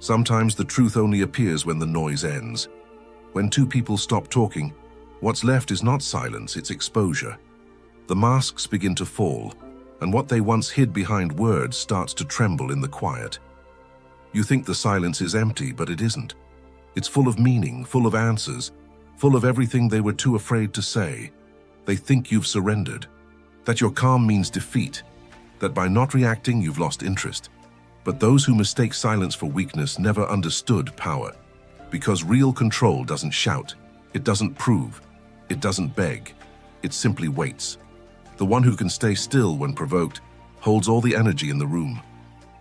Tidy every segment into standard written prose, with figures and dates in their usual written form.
Sometimes the truth only appears when the noise ends. When two people stop talking, what's left is not silence, it's exposure. The masks begin to fall, and what they once hid behind words starts to tremble in the quiet. You think the silence is empty, but it isn't. It's full of meaning, full of answers, full of everything they were too afraid to say. They think you've surrendered, that your calm means defeat, that by not reacting you've lost interest. But those who mistake silence for weakness never understood power, because real control doesn't shout, it doesn't prove, it doesn't beg, it simply waits. The one who can stay still when provoked holds all the energy in the room.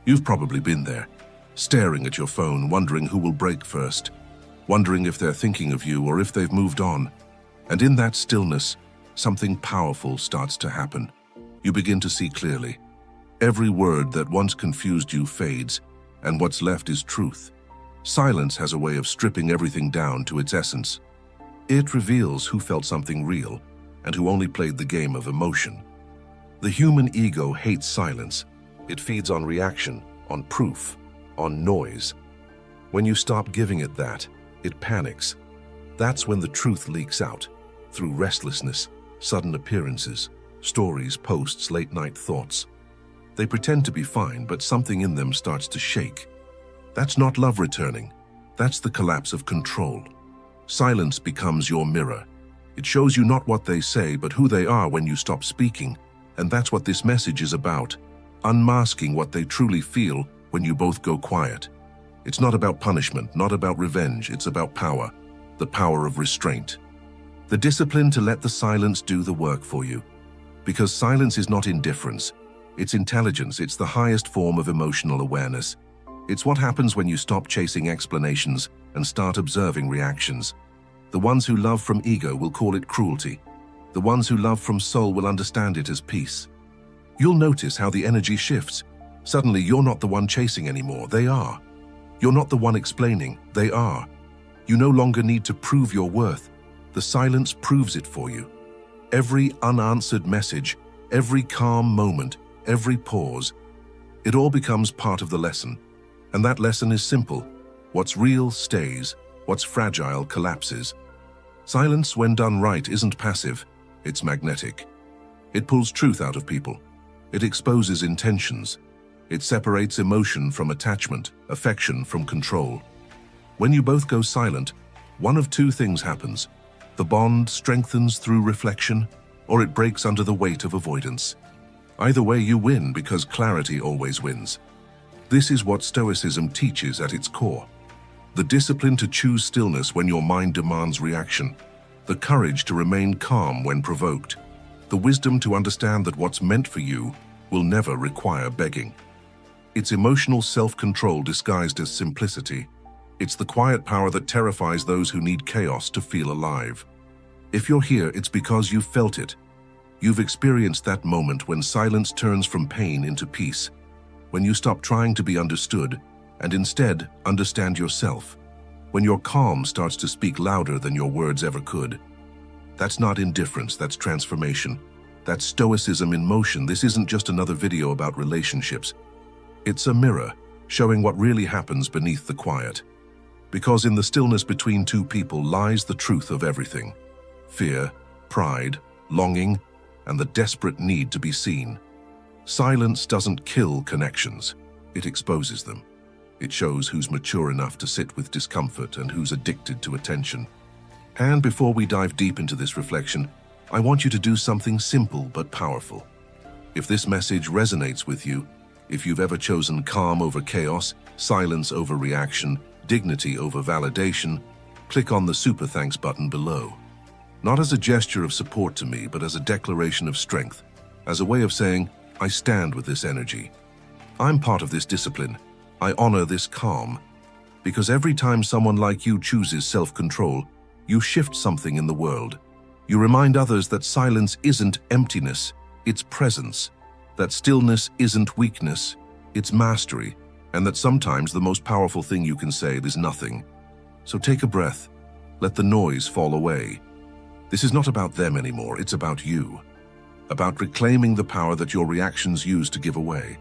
You've probably been there, staring at your phone, wondering who will break first, wondering if they're thinking of you or if they've moved on. And in that stillness, something powerful starts to happen. You begin to see clearly. Every word that once confused you fades, and what's left is truth. Silence has a way of stripping everything down to its essence. It reveals who felt something real and who only played the game of emotion. The human ego hates silence. It feeds on reaction, on proof, on noise. When you stop giving it that, it panics. That's when the truth leaks out, through restlessness, sudden appearances, stories, posts, late-night thoughts. They pretend to be fine, but something in them starts to shake. That's not love returning. That's the collapse of control. Silence becomes your mirror. It shows you not what they say, but who they are when you stop speaking. And that's what this message is about, unmasking what they truly feel when you both go quiet. It's not about punishment, not about revenge, it's about power, the power of restraint. The discipline to let the silence do the work for you. Because silence is not indifference, it's intelligence, it's the highest form of emotional awareness. It's what happens when you stop chasing explanations and start observing reactions. The ones who love from ego will call it cruelty. The ones who love from soul will understand it as peace. You'll notice how the energy shifts. Suddenly you're not the one chasing anymore, they are. You're not the one explaining, they are. You no longer need to prove your worth. The silence proves it for you. Every unanswered message, every calm moment, every pause, it all becomes part of the lesson. And that lesson is simple. What's real stays, what's fragile collapses. Silence, when done right, isn't passive, it's magnetic. It pulls truth out of people. It exposes intentions. It separates emotion from attachment, affection from control. When you both go silent, one of two things happens. The bond strengthens through reflection, or it breaks under the weight of avoidance. Either way, you win because clarity always wins. This is what Stoicism teaches at its core. The discipline to choose stillness when your mind demands reaction. The courage to remain calm when provoked. The wisdom to understand that what's meant for you will never require begging. It's emotional self-control disguised as simplicity. It's the quiet power that terrifies those who need chaos to feel alive. If you're here, it's because you've felt it. You've experienced that moment when silence turns from pain into peace, when you stop trying to be understood and instead understand yourself, when your calm starts to speak louder than your words ever could. That's not indifference, that's transformation. That's Stoicism in motion. This isn't just another video about relationships. It's a mirror showing what really happens beneath the quiet. Because in the stillness between two people lies the truth of everything. Fear, pride, longing, and the desperate need to be seen. Silence doesn't kill connections, it exposes them. It shows who's mature enough to sit with discomfort and who's addicted to attention. And before we dive deep into this reflection, I want you to do something simple but powerful. If this message resonates with you, if you've ever chosen calm over chaos, silence over reaction, dignity over validation, click on the super thanks button below. Not as a gesture of support to me, but as a declaration of strength, as a way of saying, I stand with this energy. I'm part of this discipline. I honor this calm. Because every time someone like you chooses self-control, you shift something in the world. You remind others that silence isn't emptiness, it's presence. That stillness isn't weakness, it's mastery. And that sometimes the most powerful thing you can say is nothing. So take a breath. Let the noise fall away. This is not about them anymore, it's about you. About reclaiming the power that your reactions use to give away.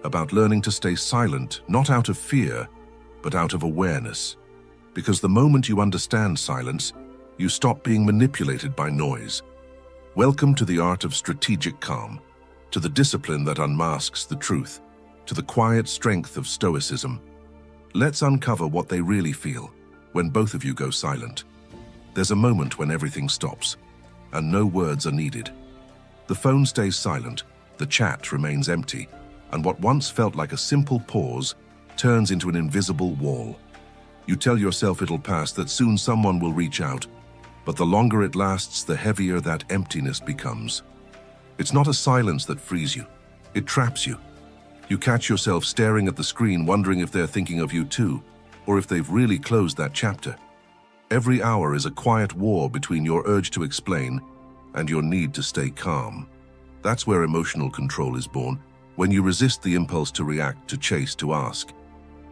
About learning to stay silent, not out of fear, but out of awareness. Because the moment you understand silence, you stop being manipulated by noise. Welcome to the art of strategic calm, to the discipline that unmasks the truth, to the quiet strength of Stoicism. Let's uncover what they really feel when both of you go silent. There's a moment when everything stops, and no words are needed. The phone stays silent, the chat remains empty, and what once felt like a simple pause turns into an invisible wall. You tell yourself it'll pass, that soon someone will reach out, but the longer it lasts, the heavier that emptiness becomes. It's not a silence that frees you, it traps you. You catch yourself staring at the screen, wondering if they're thinking of you too, or if they've really closed that chapter. Every hour is a quiet war between your urge to explain and your need to stay calm. That's where emotional control is born, when you resist the impulse to react, to chase, to ask.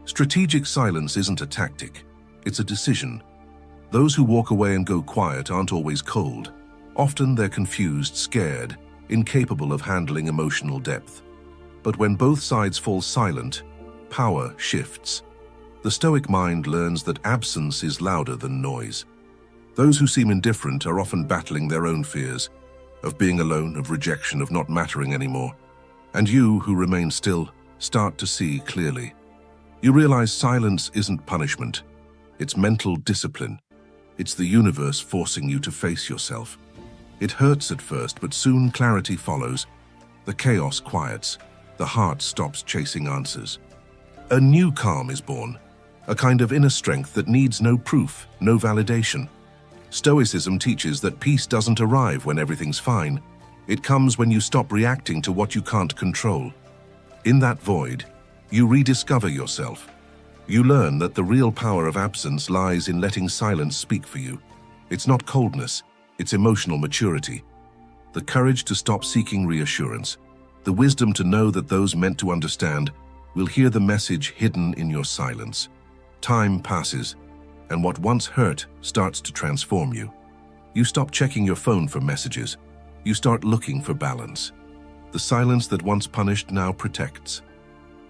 Strategic silence isn't a tactic, it's a decision. Those who walk away and go quiet aren't always cold. Often they're confused, scared, incapable of handling emotional depth. But when both sides fall silent, power shifts. The Stoic mind learns that absence is louder than noise. Those who seem indifferent are often battling their own fears, of being alone, of rejection, of not mattering anymore. And you, who remain still, start to see clearly. You realize silence isn't punishment, it's mental discipline. It's the universe forcing you to face yourself. It hurts at first, but soon clarity follows. The chaos quiets, the heart stops chasing answers. A new calm is born, a kind of inner strength that needs no proof, no validation. Stoicism teaches that peace doesn't arrive when everything's fine. It comes when you stop reacting to what you can't control. In that void, you rediscover yourself. You learn that the real power of absence lies in letting silence speak for you. It's not coldness, it's emotional maturity. The courage to stop seeking reassurance, the wisdom to know that those meant to understand will hear the message hidden in your silence. Time passes, and what once hurt starts to transform you. You stop checking your phone for messages. You start looking for balance. The silence that once punished now protects.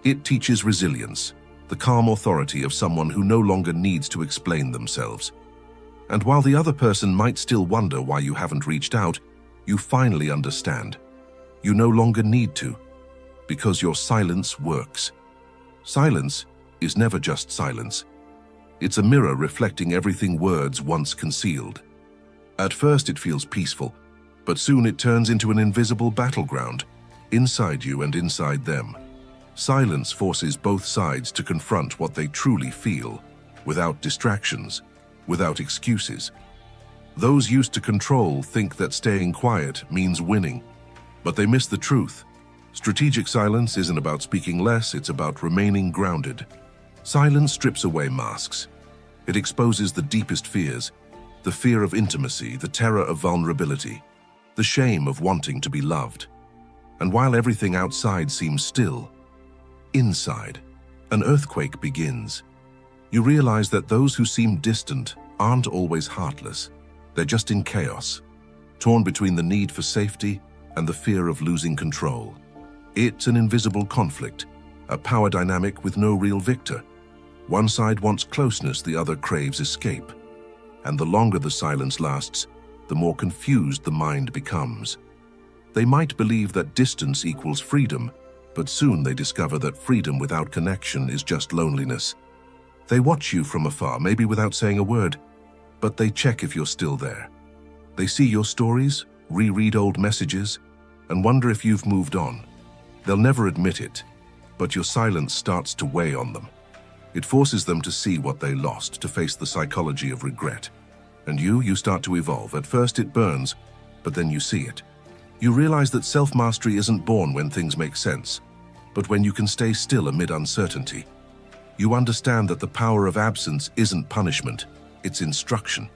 It teaches resilience, the calm authority of someone who no longer needs to explain themselves. And while the other person might still wonder why you haven't reached out, you finally understand. You no longer need to, because your silence works. Silence is never just silence. It's a mirror reflecting everything words once concealed. At first it feels peaceful, but soon it turns into an invisible battleground, inside you and inside them. Silence forces both sides to confront what they truly feel, without distractions, without excuses. Those used to control think that staying quiet means winning, but they miss the truth. Strategic silence isn't about speaking less, it's about remaining grounded. Silence strips away masks. It exposes the deepest fears, the fear of intimacy, the terror of vulnerability, the shame of wanting to be loved. And while everything outside seems still, inside, an earthquake begins. You realize that those who seem distant aren't always heartless. They're just in chaos, torn between the need for safety and the fear of losing control. It's an invisible conflict, a power dynamic with no real victor. One side wants closeness, the other craves escape. And the longer the silence lasts, the more confused the mind becomes. They might believe that distance equals freedom, but soon they discover that freedom without connection is just loneliness. They watch you from afar, maybe without saying a word, but they check if you're still there. They see your stories, reread old messages, and wonder if you've moved on. They'll never admit it, but your silence starts to weigh on them. It forces them to see what they lost, to face the psychology of regret. And you start to evolve. At first it burns, but then you see it. You realize that self-mastery isn't born when things make sense, but when you can stay still amid uncertainty. You understand that the power of absence isn't punishment, it's instruction.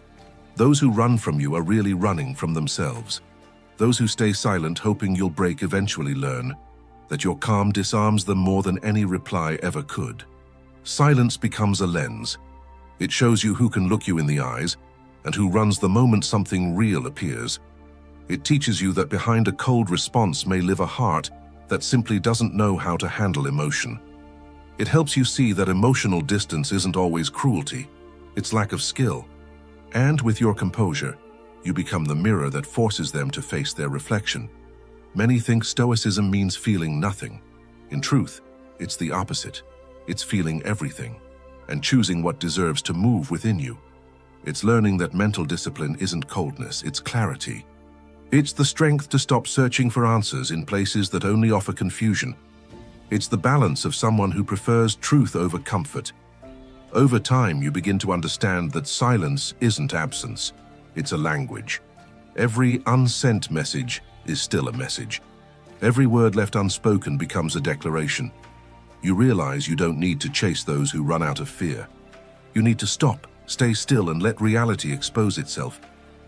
Those who run from you are really running from themselves. Those who stay silent, hoping you'll break, eventually learn that your calm disarms them more than any reply ever could. Silence becomes a lens. It shows you who can look you in the eyes and who runs the moment something real appears. It teaches you that behind a cold response may live a heart that simply doesn't know how to handle emotion. It helps you see that emotional distance isn't always cruelty, it's lack of skill. And with your composure, you become the mirror that forces them to face their reflection. Many think Stoicism means feeling nothing. In truth, it's the opposite. It's feeling everything, and choosing what deserves to move within you. It's learning that mental discipline isn't coldness, it's clarity. It's the strength to stop searching for answers in places that only offer confusion. It's the balance of someone who prefers truth over comfort. Over time, you begin to understand that silence isn't absence, it's a language. Every unsent message is still a message. Every word left unspoken becomes a declaration. You realize you don't need to chase those who run out of fear. You need to stop, stay still, and let reality expose itself.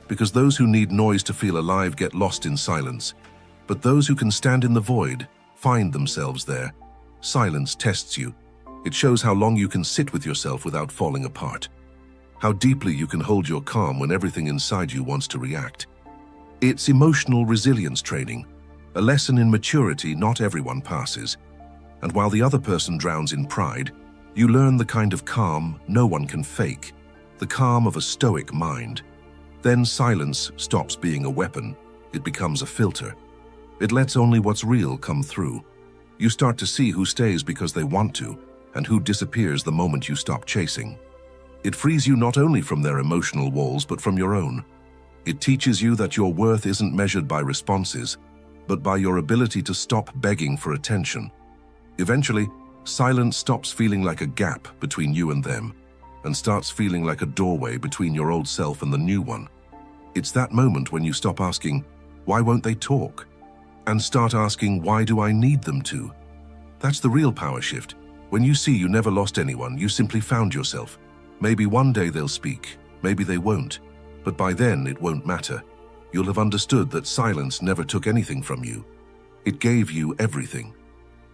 Because those who need noise to feel alive get lost in silence. But those who can stand in the void find themselves there. Silence tests you. It shows how long you can sit with yourself without falling apart. How deeply you can hold your calm when everything inside you wants to react. It's emotional resilience training, a lesson in maturity not everyone passes. And while the other person drowns in pride, you learn the kind of calm no one can fake, the calm of a stoic mind. Then silence stops being a weapon, it becomes a filter. It lets only what's real come through. You start to see who stays because they want to, and who disappears the moment you stop chasing. It frees you not only from their emotional walls, but from your own. It teaches you that your worth isn't measured by responses, but by your ability to stop begging for attention. Eventually, silence stops feeling like a gap between you and them, and starts feeling like a doorway between your old self and the new one. It's that moment when you stop asking, "Why won't they talk?" and start asking, "Why do I need them to?" That's the real power shift. When you see you never lost anyone, you simply found yourself. Maybe one day they'll speak, maybe they won't, but by then it won't matter. You'll have understood that silence never took anything from you. It gave you everything.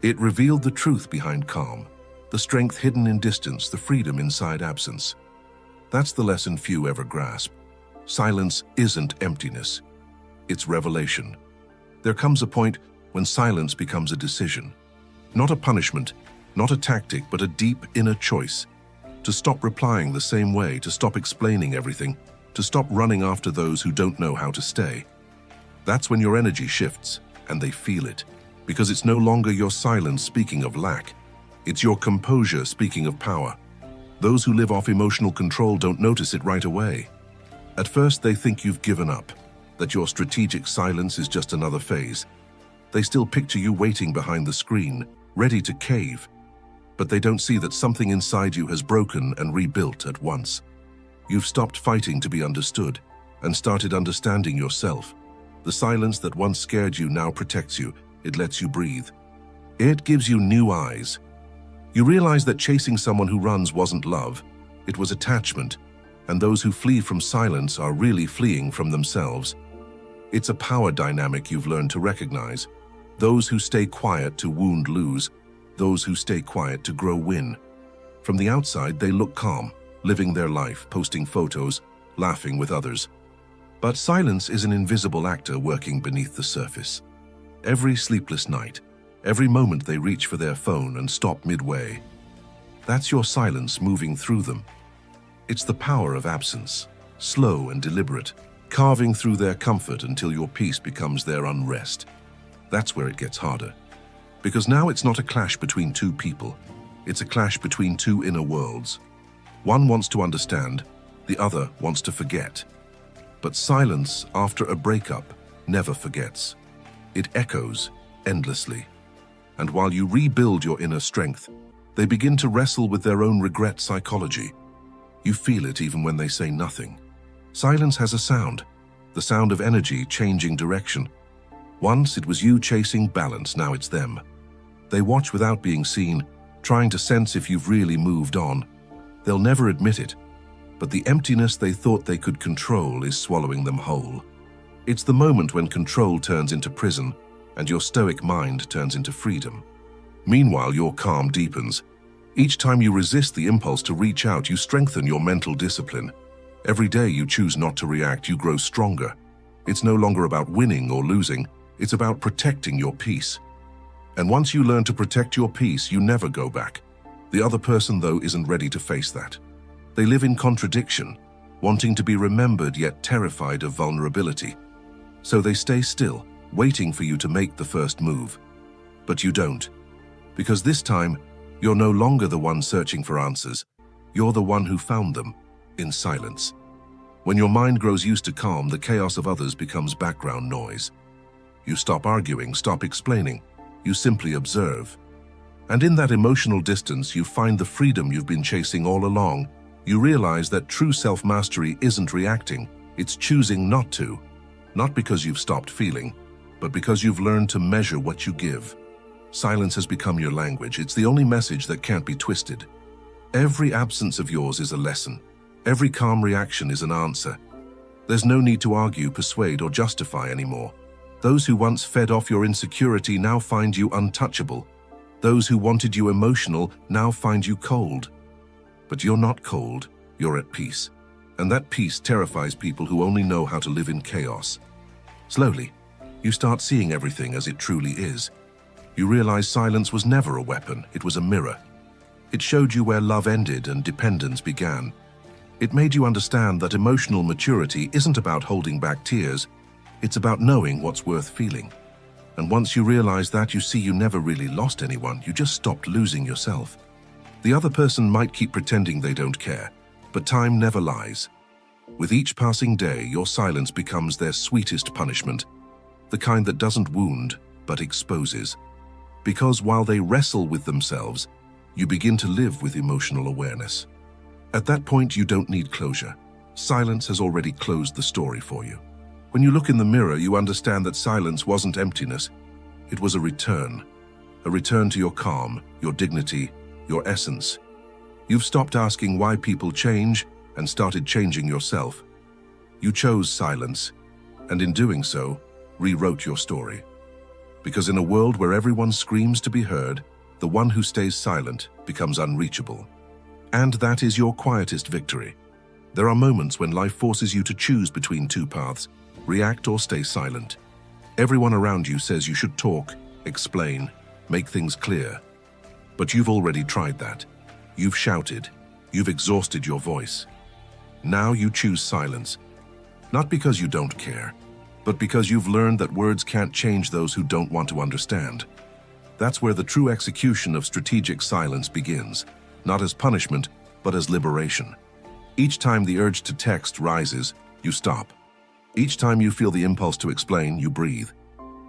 It revealed the truth behind calm, the strength hidden in distance, the freedom inside absence. That's the lesson few ever grasp. Silence isn't emptiness, it's revelation. There comes a point when silence becomes a decision. Not a punishment, not a tactic, but a deep inner choice. To stop replying the same way, to stop explaining everything, to stop running after those who don't know how to stay. That's when your energy shifts, and they feel it. Because it's no longer your silence speaking of lack. It's your composure speaking of power. Those who live off emotional control don't notice it right away. At first, they think you've given up, that your strategic silence is just another phase. They still picture you waiting behind the screen, ready to cave. But they don't see that something inside you has broken and rebuilt at once. You've stopped fighting to be understood and started understanding yourself. The silence that once scared you now protects you. It lets you breathe. It gives you new eyes. You realize that chasing someone who runs wasn't love, it was attachment, and those who flee from silence are really fleeing from themselves. It's a power dynamic you've learned to recognize. Those who stay quiet to wound lose, those who stay quiet to grow win. From the outside, they look calm, living their life, posting photos, laughing with others. But silence is an invisible actor working beneath the surface. Every sleepless night, every moment they reach for their phone and stop midway. That's your silence moving through them. It's the power of absence, slow and deliberate, carving through their comfort until your peace becomes their unrest. That's where it gets harder. Because now it's not a clash between two people, it's a clash between two inner worlds. One wants to understand, the other wants to forget. But silence, after a breakup, never forgets. It echoes endlessly. And while you rebuild your inner strength, they begin to wrestle with their own regret psychology. You feel it even when they say nothing. Silence has a sound, the sound of energy changing direction. Once it was you chasing balance, now it's them. They watch without being seen, trying to sense if you've really moved on. They'll never admit it, but the emptiness they thought they could control is swallowing them whole. It's the moment when control turns into prison and your stoic mind turns into freedom. Meanwhile, your calm deepens. Each time you resist the impulse to reach out, you strengthen your mental discipline. Every day you choose not to react, you grow stronger. It's no longer about winning or losing, it's about protecting your peace. And once you learn to protect your peace, you never go back. The other person, though, isn't ready to face that. They live in contradiction, wanting to be remembered yet terrified of vulnerability. So they stay still, waiting for you to make the first move. But you don't. Because this time, you're no longer the one searching for answers. You're the one who found them, in silence. When your mind grows used to calm, the chaos of others becomes background noise. You stop arguing, stop explaining. You simply observe. And in that emotional distance, you find the freedom you've been chasing all along. You realize that true self-mastery isn't reacting, it's choosing not to. Not because you've stopped feeling, but because you've learned to measure what you give. Silence has become your language. It's the only message that can't be twisted. Every absence of yours is a lesson. Every calm reaction is an answer. There's no need to argue, persuade, or justify anymore. Those who once fed off your insecurity now find you untouchable. Those who wanted you emotional now find you cold. But you're not cold, you're at peace. And that peace terrifies people who only know how to live in chaos. Slowly, you start seeing everything as it truly is. You realize silence was never a weapon, it was a mirror. It showed you where love ended and dependence began. It made you understand that emotional maturity isn't about holding back tears, it's about knowing what's worth feeling. And once you realize that, you see you never really lost anyone, you just stopped losing yourself. The other person might keep pretending they don't care, but time never lies. With each passing day, your silence becomes their sweetest punishment, the kind that doesn't wound, but exposes. Because while they wrestle with themselves, you begin to live with emotional awareness. At that point, you don't need closure. Silence has already closed the story for you. When you look in the mirror, you understand that silence wasn't emptiness. It was a return to your calm, your dignity, your essence. You've stopped asking why people change and started changing yourself. You chose silence, and in doing so, rewrote your story. Because in a world where everyone screams to be heard, the one who stays silent becomes unreachable. And that is your quietest victory. There are moments when life forces you to choose between two paths, react or stay silent. Everyone around you says you should talk, explain, make things clear. But you've already tried that. You've shouted. You've exhausted your voice. Now you choose silence. Not because you don't care, but because you've learned that words can't change those who don't want to understand. That's where the true execution of strategic silence begins, not as punishment, but as liberation. Each time the urge to text rises, you stop. Each time you feel the impulse to explain, you breathe.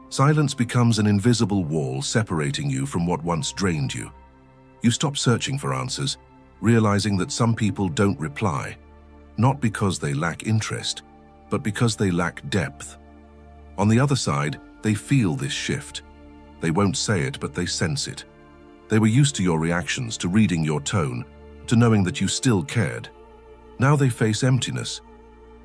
Silence becomes an invisible wall separating you from what once drained you. You stop searching for answers, realizing that some people don't reply, not because they lack interest, but because they lack depth. On the other side, they feel this shift. They won't say it, but they sense it. They were used to your reactions, to reading your tone, to knowing that you still cared. Now they face emptiness,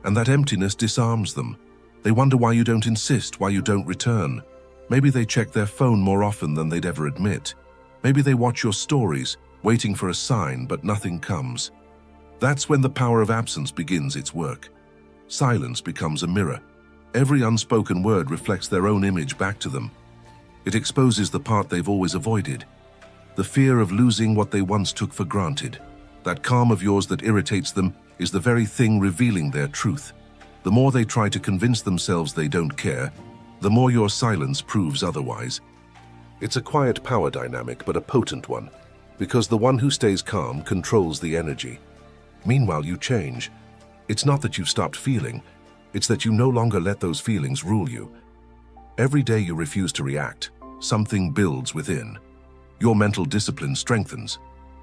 and that emptiness disarms them. They wonder why you don't insist, why you don't return. Maybe they check their phone more often than they'd ever admit. Maybe they watch your stories, waiting for a sign, but nothing comes. That's when the power of absence begins its work. Silence becomes a mirror. Every unspoken word reflects their own image back to them. It exposes the part they've always avoided. The fear of losing what they once took for granted. That calm of yours that irritates them is the very thing revealing their truth. The more they try to convince themselves they don't care, the more your silence proves otherwise. It's a quiet power dynamic, but a potent one, because the one who stays calm controls the energy. Meanwhile, you change. It's not that you've stopped feeling, it's that you no longer let those feelings rule you. Every day you refuse to react, something builds within. Your mental discipline strengthens.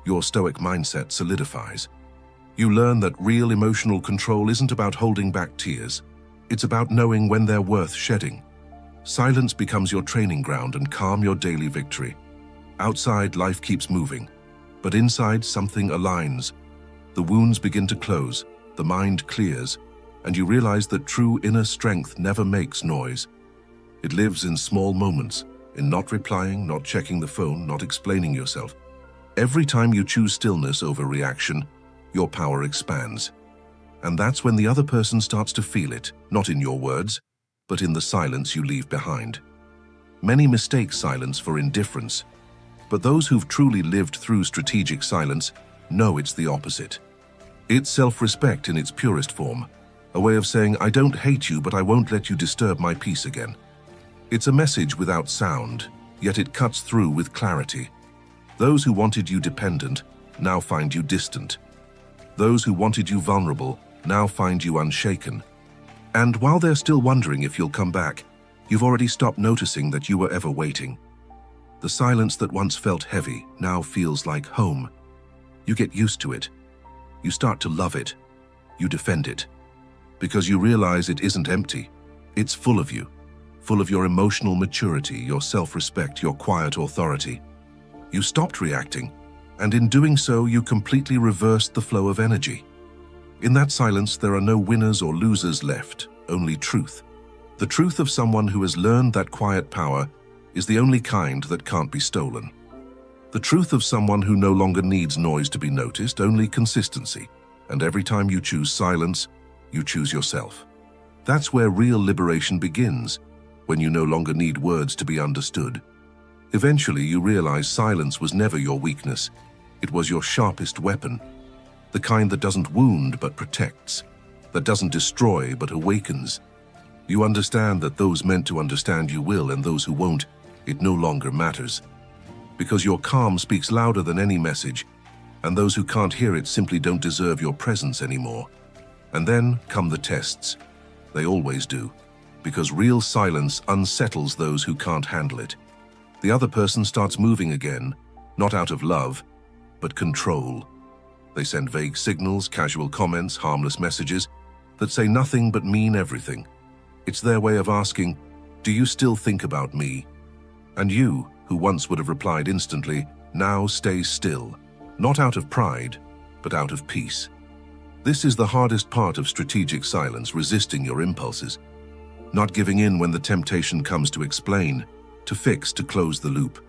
Your stoic mindset solidifies. You learn that real emotional control isn't about holding back tears. It's about knowing when they're worth shedding. Silence becomes your training ground and calm your daily victory. Outside, life keeps moving, but inside, something aligns. The wounds begin to close, the mind clears, and you realize that true inner strength never makes noise. It lives in small moments, in not replying, not checking the phone, not explaining yourself. Every time you choose stillness over reaction, your power expands. And that's when the other person starts to feel it, not in your words, but in the silence you leave behind. Many mistake silence for indifference, But those who've truly lived through strategic silence know it's the opposite. It's self-respect in its purest form, a way of saying, I don't hate you, but I won't let you disturb my peace again. It's a message without sound, yet it cuts through with clarity. Those who wanted you dependent now find you distant. Those who wanted you vulnerable now find you unshaken. And while they're still wondering if you'll come back, you've already stopped noticing that you were ever waiting. The silence that once felt heavy now feels like home. You get used to it. You start to love it. You defend it. Because you realize it isn't empty. It's full of you. Full of your emotional maturity, your self-respect, your quiet authority. You stopped reacting, and in doing so, you completely reversed the flow of energy. In that silence, there are no winners or losers left, only truth. The truth of someone who has learned that quiet power is the only kind that can't be stolen. The truth of someone who no longer needs noise to be noticed, only consistency. And every time you choose silence, you choose yourself. That's where real liberation begins, when you no longer need words to be understood. Eventually, you realize silence was never your weakness. It was your sharpest weapon. The kind that doesn't wound but protects, that doesn't destroy but awakens. You understand that those meant to understand you will, and those who won't, it no longer matters. Because your calm speaks louder than any message, and those who can't hear it simply don't deserve your presence anymore. And then come the tests. They always do, because real silence unsettles those who can't handle it. The other person starts moving again, not out of love, but control. They send vague signals, casual comments, harmless messages that say nothing but mean everything. It's their way of asking, do you still think about me? And you, who once would have replied instantly, now stay still, not out of pride, but out of peace. This is the hardest part of strategic silence, resisting your impulses. Not giving in when the temptation comes to explain, to fix, to close the loop.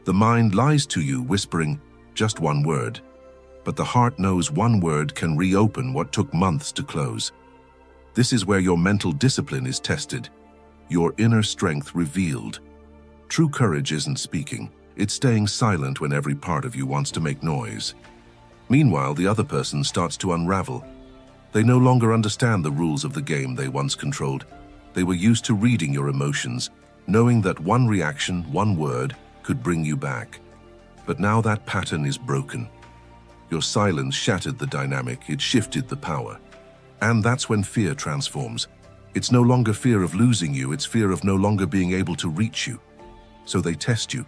The mind lies to you, whispering just one word. But the heart knows one word can reopen what took months to close. This is where your mental discipline is tested, your inner strength revealed. True courage isn't speaking, it's staying silent when every part of you wants to make noise. Meanwhile, the other person starts to unravel. They no longer understand the rules of the game they once controlled. They were used to reading your emotions, knowing that one reaction, one word, could bring you back. But now that pattern is broken. Your silence shattered the dynamic, it shifted the power. And that's when fear transforms. It's no longer fear of losing you, it's fear of no longer being able to reach you. So they test you.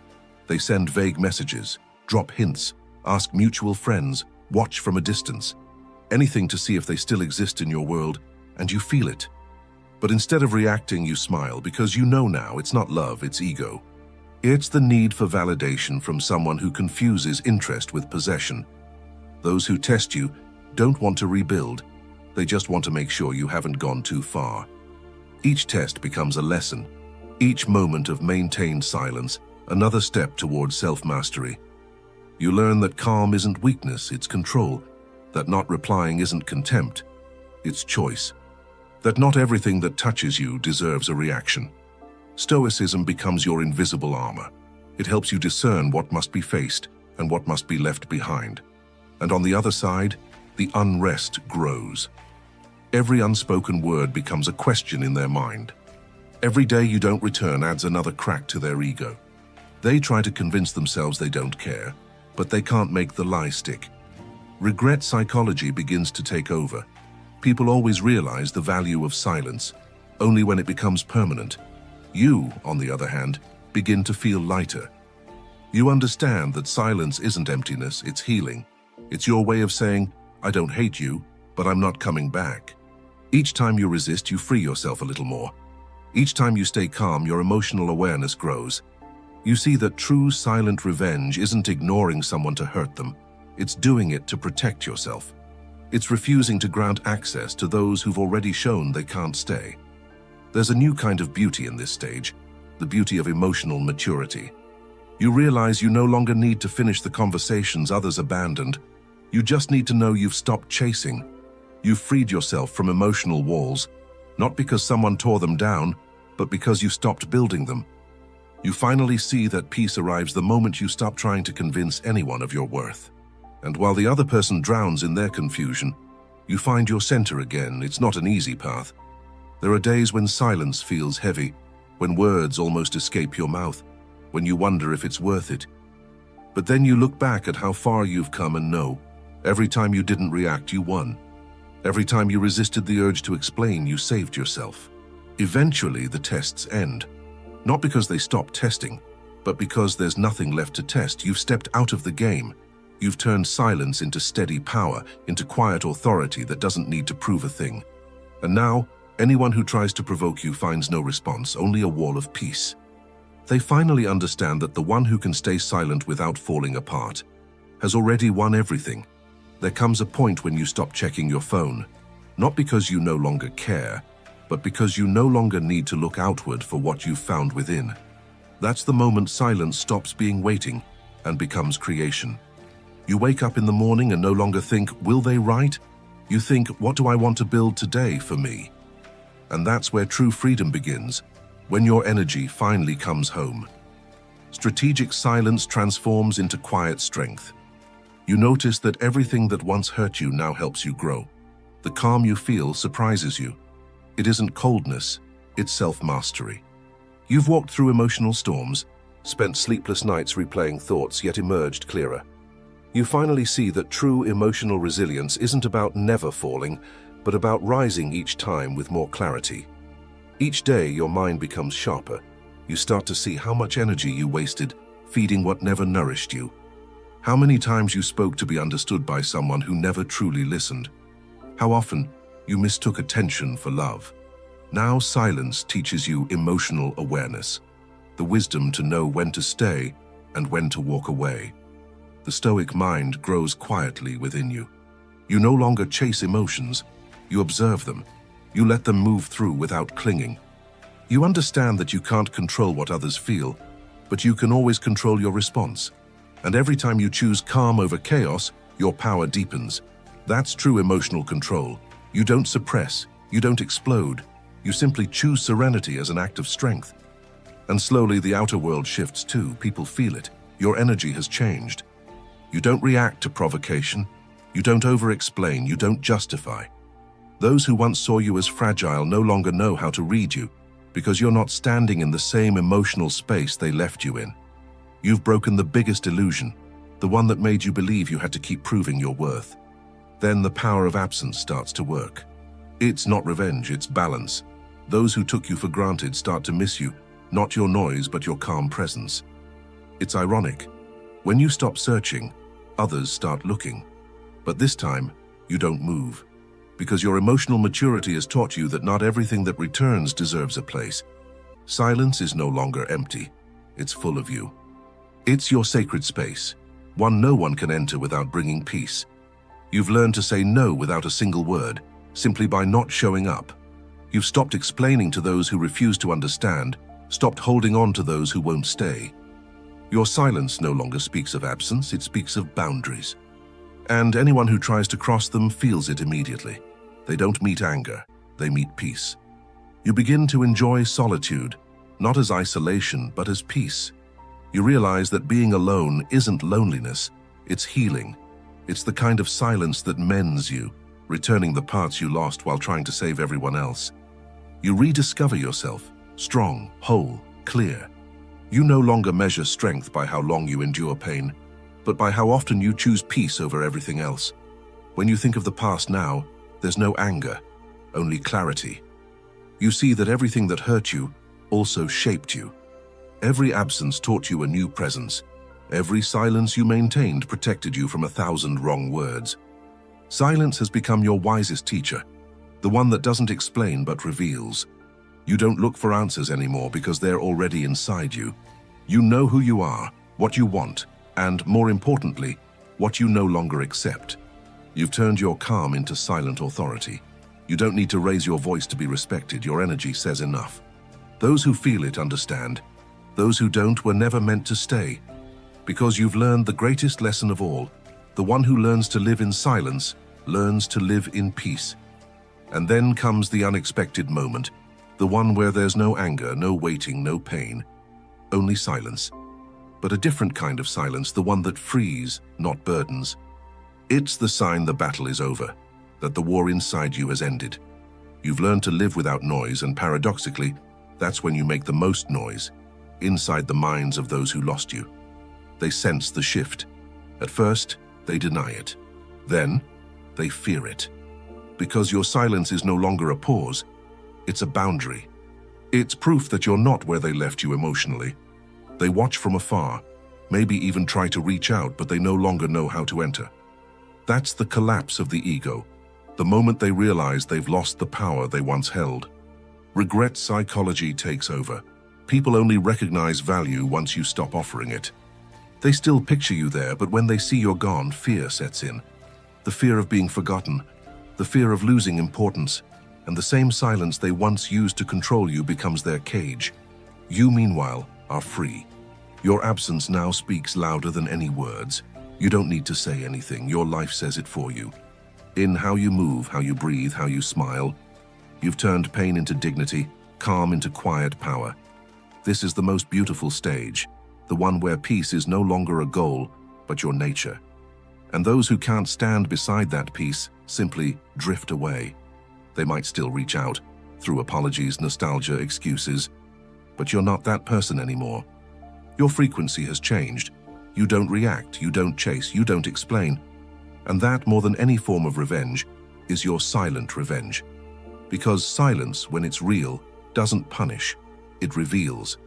They send vague messages, drop hints, ask mutual friends, watch from a distance. Anything to see if they still exist in your world, and you feel it. But instead of reacting, you smile, because you know now it's not love, it's ego. It's the need for validation from someone who confuses interest with possession. Those who test you don't want to rebuild, they just want to make sure you haven't gone too far. Each test becomes a lesson. Each moment of maintained silence, another step towards self-mastery. You learn that calm isn't weakness, it's control. That not replying isn't contempt, it's choice. That not everything that touches you deserves a reaction. Stoicism becomes your invisible armor. It helps you discern what must be faced and what must be left behind. And on the other side, the unrest grows. Every unspoken word becomes a question in their mind. Every day you don't return adds another crack to their ego. They try to convince themselves they don't care, but they can't make the lie stick. Regret psychology begins to take over. People always realize the value of silence, only when it becomes permanent. You, on the other hand, begin to feel lighter. You understand that silence isn't emptiness, it's healing. It's your way of saying, I don't hate you, but I'm not coming back. Each time you resist, you free yourself a little more. Each time you stay calm, your emotional awareness grows. You see that true silent revenge isn't ignoring someone to hurt them. It's doing it to protect yourself. It's refusing to grant access to those who've already shown they can't stay. There's a new kind of beauty in this stage, the beauty of emotional maturity. You realize you no longer need to finish the conversations others abandoned. You just need to know you've stopped chasing. You've freed yourself from emotional walls, not because someone tore them down, but because you stopped building them. You finally see that peace arrives the moment you stop trying to convince anyone of your worth. And while the other person drowns in their confusion, you find your center again. It's not an easy path. There are days when silence feels heavy, when words almost escape your mouth, when you wonder if it's worth it. But then you look back at how far you've come and know, every time you didn't react, you won. Every time you resisted the urge to explain, you saved yourself. Eventually, the tests end. Not because they stop testing, but because there's nothing left to test. You've stepped out of the game. You've turned silence into steady power, into quiet authority that doesn't need to prove a thing. And now, anyone who tries to provoke you finds no response, only a wall of peace. They finally understand that the one who can stay silent without falling apart has already won everything. There comes a point when you stop checking your phone, not because you no longer care, but because you no longer need to look outward for what you've found within. That's the moment silence stops being waiting and becomes creation. You wake up in the morning and no longer think, will they write? You think, what do I want to build today for me? And that's where true freedom begins, when your energy finally comes home. Strategic silence transforms into quiet strength. You notice that everything that once hurt you now helps you grow. The calm you feel surprises you. It isn't coldness, it's self-mastery. You've walked through emotional storms, spent sleepless nights replaying thoughts, yet emerged clearer. You finally see that true emotional resilience isn't about never falling, but about rising each time with more clarity. Each day, your mind becomes sharper. You start to see how much energy you wasted feeding what never nourished you. How many times you spoke to be understood by someone who never truly listened. How often you mistook attention for love. Now silence teaches you emotional awareness, the wisdom to know when to stay and when to walk away. The Stoic mind grows quietly within you. You no longer chase emotions, you observe them. You let them move through without clinging. You understand that you can't control what others feel, but you can always control your response. And every time you choose calm over chaos, your power deepens. That's true emotional control. You don't suppress, you don't explode. You simply choose serenity as an act of strength. And slowly the outer world shifts too. People feel it. Your energy has changed. You don't react to provocation. You don't over-explain. You don't justify. Those who once saw you as fragile no longer know how to read you because you're not standing in the same emotional space they left you in. You've broken the biggest illusion, the one that made you believe you had to keep proving your worth. Then the power of absence starts to work. It's not revenge, it's balance. Those who took you for granted start to miss you, not your noise but your calm presence. It's ironic. When you stop searching, others start looking. But this time, you don't move. Because your emotional maturity has taught you that not everything that returns deserves a place. Silence is no longer empty. It's full of you. It's your sacred space, one no one can enter without bringing peace. You've learned to say no without a single word, simply by not showing up. You've stopped explaining to those who refuse to understand, stopped holding on to those who won't stay. Your silence no longer speaks of absence, it speaks of boundaries. And anyone who tries to cross them feels it immediately. They don't meet anger, they meet peace. You begin to enjoy solitude, not as isolation, but as peace. You realize that being alone isn't loneliness, it's healing. It's the kind of silence that mends you, returning the parts you lost while trying to save everyone else. You rediscover yourself, strong, whole, clear. You no longer measure strength by how long you endure pain, but by how often you choose peace over everything else. When you think of the past now, there's no anger, only clarity. You see that everything that hurt you also shaped you. Every absence taught you a new presence. Every silence you maintained protected you from 1,000 wrong words. Silence has become your wisest teacher, the one that doesn't explain but reveals. You don't look for answers anymore because they're already inside you. You know who you are, what you want, and more importantly, what you no longer accept. You've turned your calm into silent authority. You don't need to raise your voice to be respected. Your energy says enough. Those who feel it understand. Those who don't were never meant to stay. Because you've learned the greatest lesson of all. The one who learns to live in silence learns to live in peace. And then comes the unexpected moment, the one where there's no anger, no waiting, no pain. only silence. But a different kind of silence, the one that frees, not burdens. It's the sign the battle is over, that the war inside you has ended. You've learned to live without noise, and paradoxically, that's when you make the most noise, inside the minds of those who lost you. They sense the shift. At first, they deny it. Then, they fear it. Because your silence is no longer a pause, it's a boundary. It's proof that you're not where they left you emotionally. They watch from afar, maybe even try to reach out, but they no longer know how to enter. That's the collapse of the ego, the moment they realize they've lost the power they once held. Regret psychology takes over. People only recognize value once you stop offering it. They still picture you there, but when they see you're gone, fear sets in. The fear of being forgotten, the fear of losing importance, and the same silence they once used to control you becomes their cage. You, meanwhile, are free. Your absence now speaks louder than any words. You don't need to say anything. Your life says it for you. In how you move, how you breathe, how you smile, you've turned pain into dignity, calm into quiet power. This is the most beautiful stage, the one where peace is no longer a goal, but your nature. And those who can't stand beside that peace simply drift away. They might still reach out, through apologies, nostalgia, excuses, but you're not that person anymore. Your frequency has changed. You don't react, you don't chase, you don't explain. And that, more than any form of revenge, is your silent revenge. Because silence, when it's real, doesn't punish, it reveals.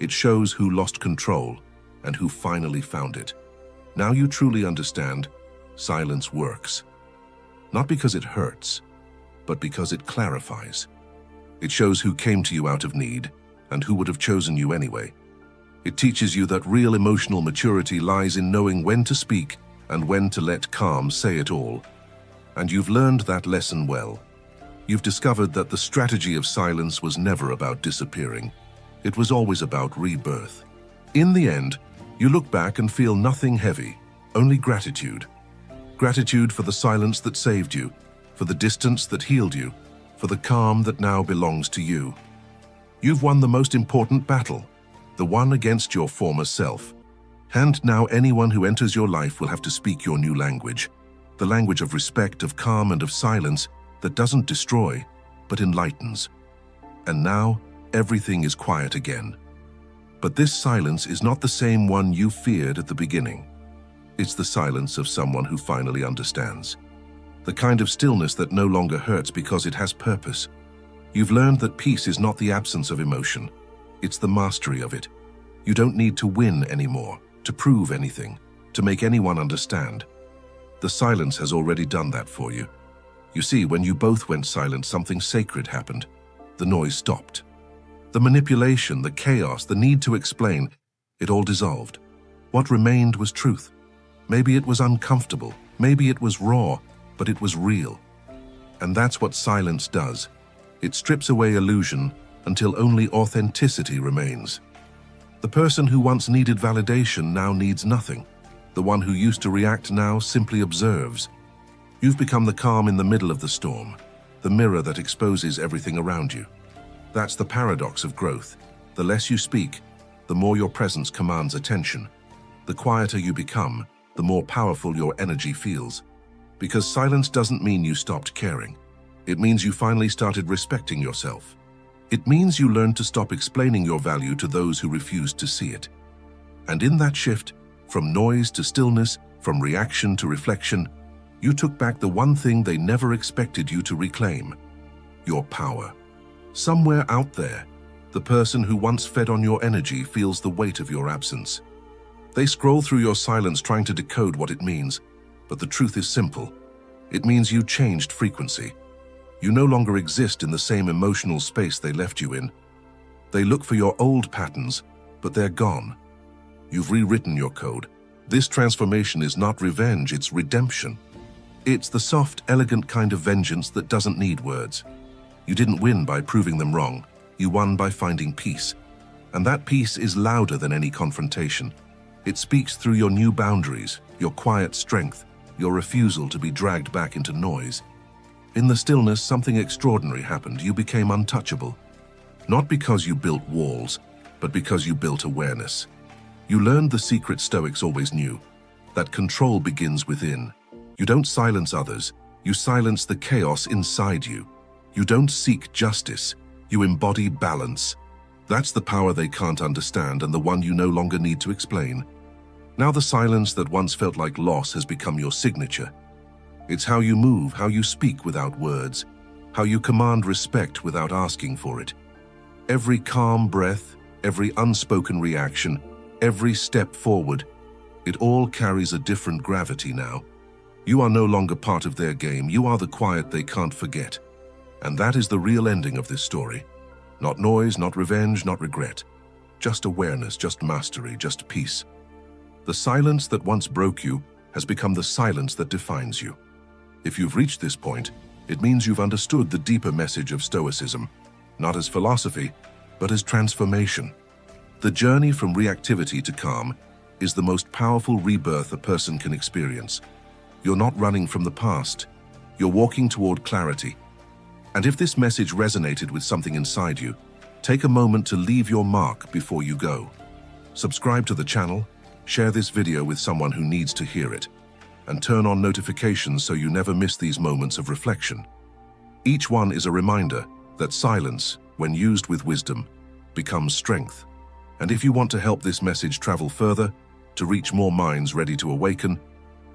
It shows who lost control and who finally found it. Now you truly understand, silence works. Not because it hurts, but because it clarifies. It shows who came to you out of need and who would have chosen you anyway. It teaches you that real emotional maturity lies in knowing when to speak and when to let calm say it all. And you've learned that lesson well. You've discovered that the strategy of silence was never about disappearing. It was always about rebirth. In the end, you look back and feel nothing heavy, only gratitude. Gratitude for the silence that saved you, for the distance that healed you, for the calm that now belongs to you. You've won the most important battle, the one against your former self. And now anyone who enters your life will have to speak your new language, the language of respect, of calm, and of silence that doesn't destroy, but enlightens. And now, everything is quiet again. But this silence is not the same one you feared at the beginning. It's the silence of someone who finally understands. The kind of stillness that no longer hurts because it has purpose. You've learned that peace is not the absence of emotion. It's the mastery of it. You don't need to win anymore, to prove anything, to make anyone understand. The silence has already done that for you. You see, when you both went silent, something sacred happened. The noise stopped. The manipulation, the chaos, the need to explain, it all dissolved. What remained was truth. Maybe it was uncomfortable, maybe it was raw, but it was real. And that's what silence does. It strips away illusion until only authenticity remains. The person who once needed validation now needs nothing. The one who used to react now simply observes. You've become the calm in the middle of the storm, the mirror that exposes everything around you. That's the paradox of growth. The less you speak, the more your presence commands attention. The quieter you become, the more powerful your energy feels. Because silence doesn't mean you stopped caring. It means you finally started respecting yourself. It means you learned to stop explaining your value to those who refused to see it. And in that shift, from noise to stillness, from reaction to reflection, you took back the one thing they never expected you to reclaim: your power. Somewhere out there, the person who once fed on your energy feels the weight of your absence. They scroll through your silence trying to decode what it means, but the truth is simple. It means you changed frequency. You no longer exist in the same emotional space they left you in. They look for your old patterns, but they're gone. You've rewritten your code. This transformation is not revenge, it's redemption. It's the soft, elegant kind of vengeance that doesn't need words. You didn't win by proving them wrong. You won by finding peace. And that peace is louder than any confrontation. It speaks through your new boundaries, your quiet strength, your refusal to be dragged back into noise. In the stillness, something extraordinary happened. You became untouchable. Not because you built walls, but because you built awareness. You learned the secret Stoics always knew, that control begins within. You don't silence others, you silence the chaos inside you. You don't seek justice, you embody balance. That's the power they can't understand and the one you no longer need to explain. Now the silence that once felt like loss has become your signature. It's how you move, how you speak without words, how you command respect without asking for it. Every calm breath, every unspoken reaction, every step forward, it all carries a different gravity now. You are no longer part of their game, you are the quiet they can't forget. And that is the real ending of this story. Not noise, not revenge, not regret. Just awareness, just mastery, just peace. The silence that once broke you has become the silence that defines you. If you've reached this point, it means you've understood the deeper message of Stoicism, not as philosophy, but as transformation. The journey from reactivity to calm is the most powerful rebirth a person can experience. You're not running from the past, you're walking toward clarity. And if this message resonated with something inside you, take a moment to leave your mark before you go. Subscribe to the channel, share this video with someone who needs to hear it, and turn on notifications so you never miss these moments of reflection. Each one is a reminder that silence, when used with wisdom, becomes strength. And if you want to help this message travel further, to reach more minds ready to awaken,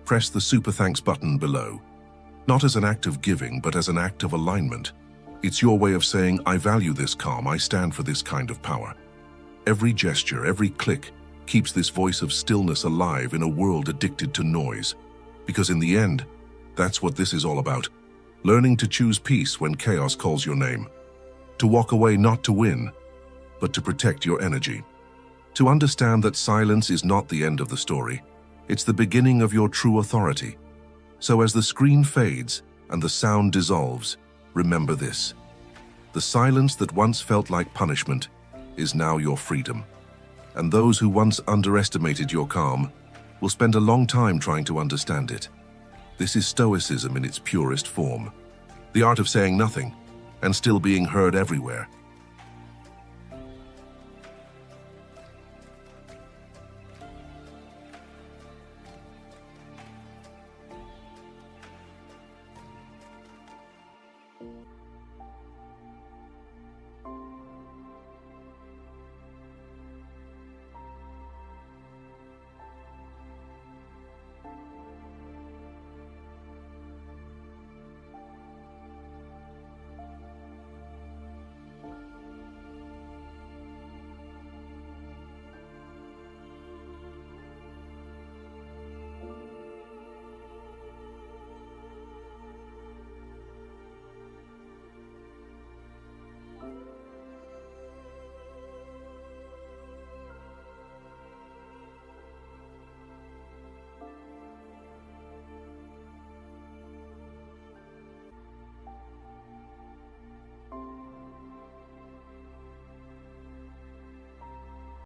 press the super thanks button below. Not as an act of giving, but as an act of alignment. It's your way of saying, I value this calm, I stand for this kind of power. Every gesture, every click, keeps this voice of stillness alive in a world addicted to noise. Because in the end, that's what this is all about. Learning to choose peace when chaos calls your name. To walk away not to win, but to protect your energy. To understand that silence is not the end of the story. It's the beginning of your true authority. So as the screen fades and the sound dissolves, remember this. The silence that once felt like punishment is now your freedom. And those who once underestimated your calm will spend a long time trying to understand it. This is Stoicism in its purest form. The art of saying nothing and still being heard everywhere.